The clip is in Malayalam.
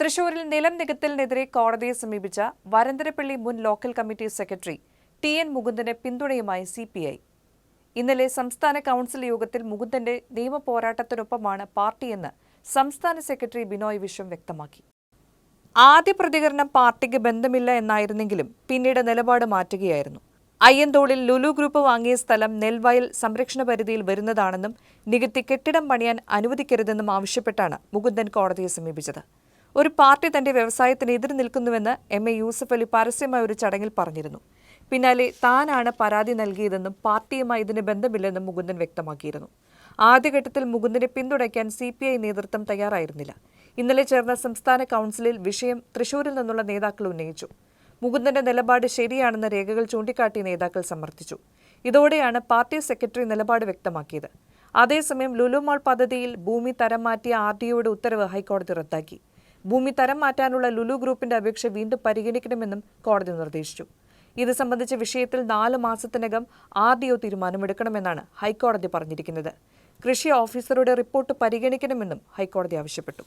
തൃശൂരിൽ നിലം നികത്തലിനെതിരെ കോടതിയെ സമീപിച്ച വരന്തരപ്പള്ളി മുൻ local committee secretary TN. Mukundan പിന്തുണയുമായി സിപിഐ. ഇന്നലെ സംസ്ഥാന കൗൺസിൽ യോഗത്തിൽ മുകുന്ദന്റെ നിയമപോരാട്ടത്തിനൊപ്പമാണ് പാർട്ടിയെന്ന് സംസ്ഥാന സെക്രട്ടറി ബിനോയ് വിശ്വം വ്യക്തമാക്കി. ആദ്യ പ്രതികരണം പാർട്ടിക്ക് ബന്ധമില്ല എന്നായിരുന്നെങ്കിലും പിന്നീട് നിലപാട് മാറ്റുകയായിരുന്നു. അയ്യന്തോളിൽ ലുലു ഗ്രൂപ്പ് വാങ്ങിയ സ്ഥലം നെൽവയൽ സംരക്ഷണ പരിധിയിൽ വരുന്നതാണെന്നും നികത്തി കെട്ടിടം പണിയാൻ അനുവദിക്കരുതെന്നും ആവശ്യപ്പെട്ടാണ് മുകുന്ദൻ കോടതിയെ സമീപിച്ചത്. ഒരു പാർട്ടി തന്റെ വ്യവസായത്തിന് എതിര് നിൽക്കുന്നുവെന്ന് എം.എ. യൂസഫ് അലി പരസ്യമായ ഒരു ചടങ്ങിൽ പറഞ്ഞിരുന്നു. പിന്നാലെ താനാണ് പരാതി നൽകിയതെന്നും പാർട്ടിയുമായി ഇതിന് ബന്ധമില്ലെന്നും മുകുന്ദൻ വ്യക്തമാക്കിയിരുന്നു. ആദ്യഘട്ടത്തിൽ മുകുന്ദനെ പിന്തുണയ്ക്കാൻ സിപിഐ നേതൃത്വം തയ്യാറായിരുന്നില്ല. ഇന്നലെ ചേർന്ന സംസ്ഥാന കൗൺസിലിൽ വിഷയം തൃശൂരിൽ നിന്നുള്ള നേതാക്കൾ ഉന്നയിച്ചു. മുകുന്ദന്റെ നിലപാട് ശരിയാണെന്ന രേഖകൾ ചൂണ്ടിക്കാട്ടി നേതാക്കൾ സമർത്ഥിച്ചു. ഇതോടെയാണ് പാർട്ടി സെക്രട്ടറി നിലപാട് വ്യക്തമാക്കിയത്. അതേസമയം ലുലു മാൾ പദ്ധതിയിൽ ഭൂമി തരം മാറ്റിയ ആർഡിഒയുടെ ഉത്തരവ് ഹൈക്കോടതി റദ്ദാക്കി. ഭൂമി തരം മാറ്റാനുള്ള ലുലു ഗ്രൂപ്പിന്റെ അപേക്ഷ വീണ്ടും പരിഗണിക്കണമെന്നും കോടതി നിർദ്ദേശിച്ചു. ഇത് സംബന്ധിച്ച വിഷയത്തിൽ 4 മാസത്തിനകം ആർഡിഒ തീരുമാനമെടുക്കണമെന്നാണ് ഹൈക്കോടതി പറഞ്ഞിരിക്കുന്നത്. കൃഷി ഓഫീസറുടെ റിപ്പോർട്ട് പരിഗണിക്കണമെന്നും ഹൈക്കോടതി ആവശ്യപ്പെട്ടു.